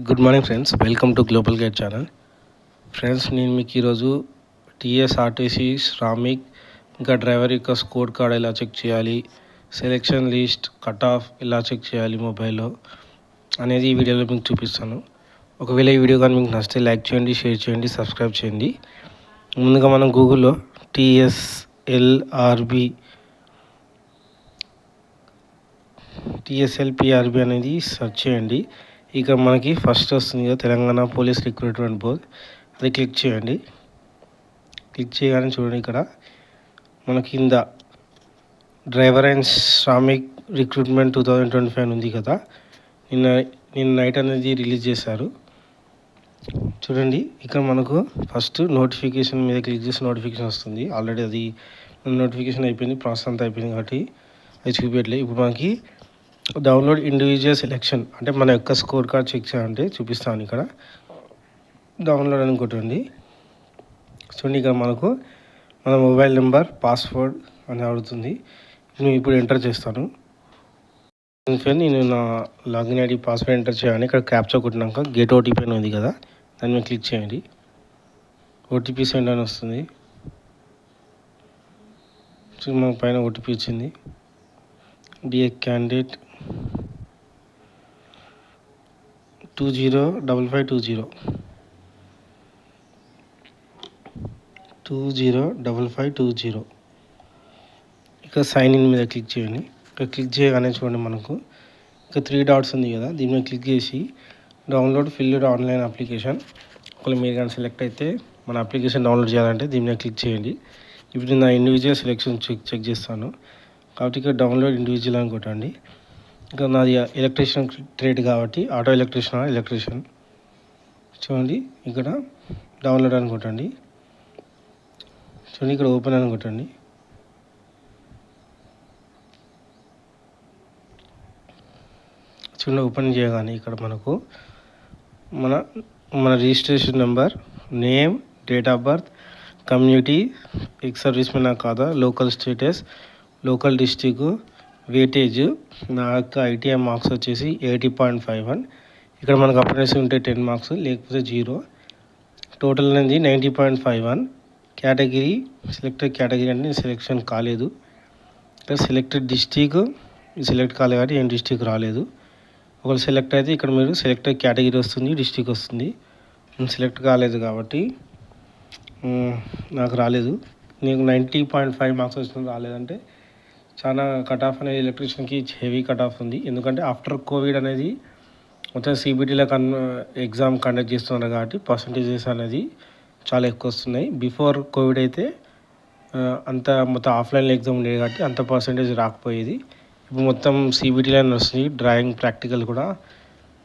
Good morning friends, welcome to global guide channel. Friends, నేను మీకు ఈరోజు టీఎస్ఆర్టీసీ శ్రామిక్ ఇంకా డ్రైవర్ యొక్క స్కోర్ కార్డ్ ఎలా చెక్ చేయాలి, సెలెక్షన్ లిస్ట్ కట్ ఆఫ్ ఎలా చెక్ చేయాలి మొబైల్లో అనేది ఈ వీడియోలో మీకు చూపిస్తాను. ఒకవేళ ఈ వీడియో కానీ మీకు నచ్చితే లైక్ చేయండి, షేర్ చేయండి, సబ్స్క్రైబ్ చేయండి. ముందుగా మనం గూగుల్లో టీఎస్ఎల్పిఆర్బి అనేది సెర్చ్ చేయండి. ఇక మనకి ఫస్ట్ వస్తుంది కదా, తెలంగాణ పోలీస్ రిక్రూట్మెంట్ బోర్డ్. అది క్లిక్ చేయండి. క్లిక్ చేయగానే చూడండి, ఇక్కడ మన కింద డ్రైవర్ అండ్ శ్రామిక్ రిక్రూట్మెంట్ 2025 ఉంది కదా. నిన్న నైట్ అనేది రిలీజ్ చేశారు. చూడండి, ఇక్కడ మనకు ఫస్ట్ నోటిఫికేషన్ మీద క్లిక్ చేసి నోటిఫికేషన్ వస్తుంది. ఆల్రెడీ అది నోటిఫికేషన్ అయిపోయింది, ప్రాసెస్ అంతా అయిపోయింది కాబట్టి అది చూపించట్లేదు. ఇప్పుడు మనకి డౌన్లోడ్ ఇండివిజువల్ సెలెక్షన్ అంటే మన యొక్క స్కోర్ కార్డ్ చెక్ చేయాలంటే చూపిస్తాను. ఇక్కడ డౌన్లోడ్ అని కొట్టండి. చూడండి, ఇక్కడ మనకు మన మొబైల్ నెంబర్, పాస్వర్డ్ అని అడుగుతుంది. నేను ఇప్పుడు ఎంటర్ చేస్తాను. నేను నా లాగిన్ ఐడి, పాస్వర్డ్ ఎంటర్ చేయాలి. ఇక్కడ క్యాప్చా కొట్టినాక గెట్ ఓటీపీ అని ఉంది కదా, దాని మీద క్లిక్ చేయండి. ఓటీపీ సెండ్ అని వస్తుంది. మన పైన ఓటీపీ వచ్చింది. డియర్ క్యాండిడేట్ 205520 ఇక్కడ సైన్ ఇన్ మీద క్లిక్ చేయండి. ఇక్కడ క్లిక్ చేయగానే చూడండి, మనకు ఇంకా 3 డాట్స్ ఉంది కదా, దీని మీద క్లిక్ చేసి డౌన్లోడ్ ఫిల్డ్ ఆన్లైన్ అప్లికేషన్. ఒకవేళ మీరు కానీ సెలెక్ట్ అయితే మన అప్లికేషన్ డౌన్లోడ్ చేయాలంటే దీని మీద క్లిక్ చేయండి. ఇప్పుడు నా ఇండివిజువల్ సెలెక్షన్ చెక్ చేస్తాను కాబట్టి ఇక్కడ డౌన్లోడ్ ఇండివిజువల్ అని కొట్టండి. ఇంకా నాది ఎలక్ట్రీషియన్ ట్రేడ్ కాబట్టి ఆటో ఎలక్ట్రీషియన్ చూడండి, ఇక్కడ డౌన్లోడ్ అని కొట్టండి. చూడండి, ఇక్కడ ఓపెన్ అని కొట్టండి. చూడండి, ఓపెన్ చేయగానే ఇక్కడ మనకు మన registration number, name, date of birth, community, ex service men కాదా, local status, local district, weightage, నా యొక్క ఐటీఐ మార్క్స్ వచ్చేసి 80.51. ఇక్కడ మనకు అప్రెంటిస్ ఉంటే 10 మార్క్స్, లేకపోతే 0. టోటల్ అనేది 90.51. కేటగిరీ సెలెక్టెడ్ కేటగిరీ అంటే సెలెక్షన్ కాలేదు. ఇక్కడ సెలెక్టెడ్ డిస్టిక్ సెలెక్ట్ కాలేదు కాబట్టి ఏం డిస్టిక్ రాలేదు. ఒకవేళ సెలెక్ట్ అయితే ఇక్కడ మీరు సెలెక్టెడ్ కేటగిరీ వస్తుంది, డిస్టిక్ వస్తుంది. సెలెక్ట్ కాలేదు కాబట్టి నాకు రాలేదు. నీకు 90.5 మార్క్స్ వచ్చిన రాలేదంటే చాలా కట్ ఆఫ్ అనేది ఎలక్ట్రీషియన్కి హెవీ కట్ ఆఫ్ ఉంది. ఎందుకంటే ఆఫ్టర్ కోవిడ్ అనేది మొత్తం సిబిటీలో ఎగ్జామ్ కండక్ట్ చేస్తున్నారు కాబట్టి పర్సంటేజెస్ అనేది చాలా ఎక్కువ వస్తున్నాయి. బిఫోర్ కోవిడ్ అయితే అంత మొత్తం ఆఫ్లైన్లో ఎగ్జామ్ ఉండేది కాబట్టి అంత పర్సంటేజ్ రాకపోయేది. ఇప్పుడు మొత్తం సిబిటీలో నడుస్తుంది. డ్రాయింగ్ ప్రాక్టికల్ కూడా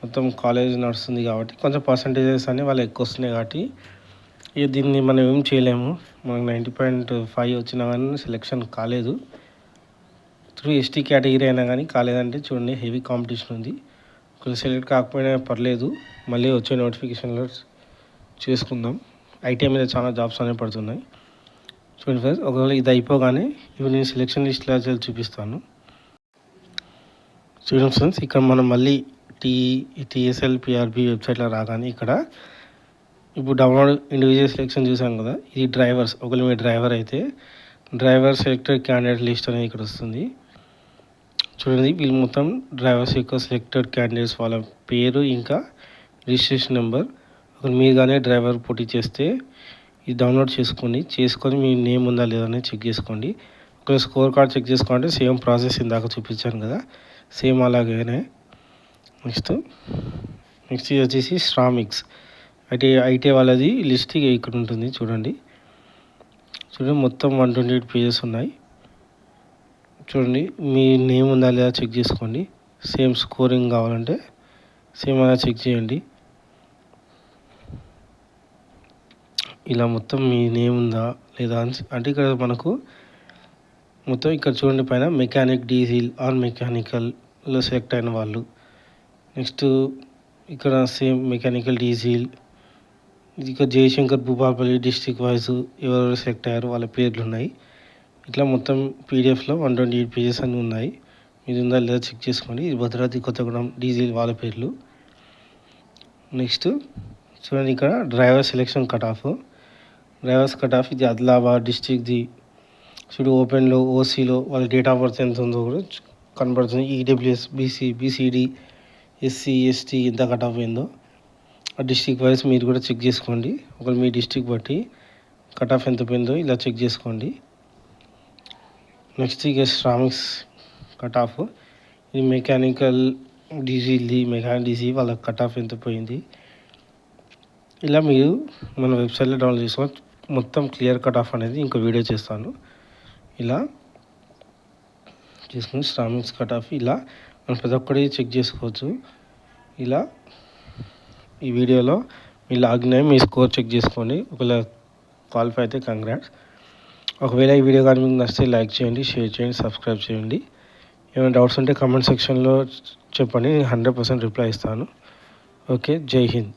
మొత్తం కాలేజ్ నడుస్తుంది కాబట్టి కొంచెం పర్సంటేజెస్ అనేవి వాళ్ళు ఎక్కువ వస్తున్నాయి కాబట్టి దీన్ని మనం ఏం చేయలేము. మనకు 90.5 వచ్చినా కానీ సెలెక్షన్ కాలేదు. త్రూ ఎస్టీ కేటగిరీ అయినా కానీ కాలేదంటే చూడండి, హెవీ కాంపిటీషన్ ఉంది. ఒకవేళ సెలెక్ట్ కాకపోయినా పర్లేదు, మళ్ళీ వచ్చే నోటిఫికేషన్లో చేసుకుందాం. ఐటీఐ మీద చాలా జాబ్స్ అనేవి పడుతున్నాయి. చూడండి ఫ్రెండ్స్, ఒకవేళ ఇది అయిపోగానే ఇప్పుడు నేను సెలెక్షన్ లిస్ట్లో చూపిస్తాను. చూడండి ఫ్రెండ్స్, ఇక్కడ మనం మళ్ళీ టీఎస్ఎల్పిఆర్బి వెబ్సైట్లో రాగానే ఇక్కడ ఇప్పుడు డౌన్లోడ్ ఇండివిజువల్ సెలెక్షన్ చూసాం కదా, ఇది డ్రైవర్స్. ఒకవేళ మీరు డ్రైవర్ అయితే డ్రైవర్ సెలెక్టెడ్ క్యాండిడేట్ లిస్ట్ అనేది ఇక్కడ వస్తుంది. చూడండి, వీళ్ళు మొత్తం డ్రైవర్స్ యొక్క సెలెక్టెడ్ క్యాండిడేట్స్ వాళ్ళ పేరు ఇంకా రిజిస్ట్రేషన్ నెంబర్. ఒకవేళ మీరు కానీ డ్రైవర్ పోటీ చేస్తే ఇది డౌన్లోడ్ చేసుకొని మీ నేమ్ ఉందా లేదా అనేది చెక్ చేసుకోండి. ఒకవేళ స్కోర్ కార్డ్ చెక్ చేసుకోవాలంటే సేమ్ ప్రాసెస్ ఇందాక చూపించాను కదా, సేమ్ అలాగే. నెక్స్ట్ ఇది వచ్చేసి శ్రామిక్స్ ఐటీ వాళ్ళది లిస్ట్ ఇక్కడ ఉంటుంది. చూడండి మొత్తం 128 పేజెస్ ఉన్నాయి. చూడండి, మీ నేమ్ ఉందా లేదా చెక్ చేసుకోండి. సేమ్ స్కోరింగ్ కావాలంటే సేమ్ అలా చెక్ చేయండి. ఇలా మొత్తం మీ నేమ్ ఉందా లేదా అంటే ఇక్కడ మనకు మొత్తం ఇక్కడ చూడండి, పైన మెకానిక్, డీజిల్ ఆర్ మెకానికల్లో సెలెక్ట్ అయిన వాళ్ళు. నెక్స్ట్ ఇక్కడ సేమ్ మెకానికల్, డీజిల్. ఇక జయశంకర్ భూపాలపల్లి డిస్ట్రిక్ట్ వైజ్ ఎవరెవరు సెలెక్ట్ అయ్యారు వాళ్ళ పేర్లు ఉన్నాయి. ఇట్లా మొత్తం పీడిఎఫ్లో 128 పేజెస్ అన్నీ ఉన్నాయి. ఇది ఉందా లేదా చెక్ చేసుకోండి. ఇది భద్రాద్రి కొత్తగూడెం డీజిల్ వాళ్ళ పేర్లు. నెక్స్ట్ చూడండి ఇక్కడ driver selection cut off. Drivers cut off ఇది ఆదిలాబాద్ డిస్టిక్ది. చూడు ఓపెన్లో ఓసీలో వాళ్ళ డేట్ ఆఫ్ బర్త్ ఎంత ఉందో కూడా కనబడుతుంది. EWS BC BCD SC ST ఎంత కట్ ఆఫ్ అయిందో ఆ డిస్టిక్ వైజ్ మీరు కూడా చెక్ చేసుకోండి. ఒకవేళ మీ డిస్టిక్ బట్టి కట్ ఆఫ్ ఎంత పోయిందో ఇలా చెక్ చేసుకోండి. నెక్స్ట్ ఇక శ్రామిక్స్ కట్ ఆఫ్. ఇది మెకానికల్ డీజీది మెకానిక్ డీజీ వాళ్ళ కట్ ఆఫ్ ఎంత పోయింది ఇలా మీరు మన వెబ్సైట్లో డౌన్లోడ్ చేసుకోవచ్చు. మొత్తం క్లియర్ కట్ ఆఫ్ అనేది ఇంకో వీడియో చేస్తాను. ఇలా చేసుకుని శ్రామిక్స్ కట్ ఆఫ్ ఇలా మనం ప్రతి ఒక్కటి చెక్ చేసుకోవచ్చు. ఇలా ఈ వీడియోలో మీ లాగిన్ అయ్యి మీ స్కోర్ చెక్ చేసుకోండి. ఒకవేళ క్వాలిఫై అయితే కంగ్రాట్స్. ఒకవేళ ఈ వీడియో కానీ మీకు నచ్చితే లైక్ చేయండి, షేర్ చేయండి, సబ్స్క్రైబ్ చేయండి. ఏమైనా డౌట్స్ ఉంటే కామెంట్ సెక్షన్లో చెప్పండి, నేను 100% రిప్లై ఇస్తాను. ఓకే, జై హింద్.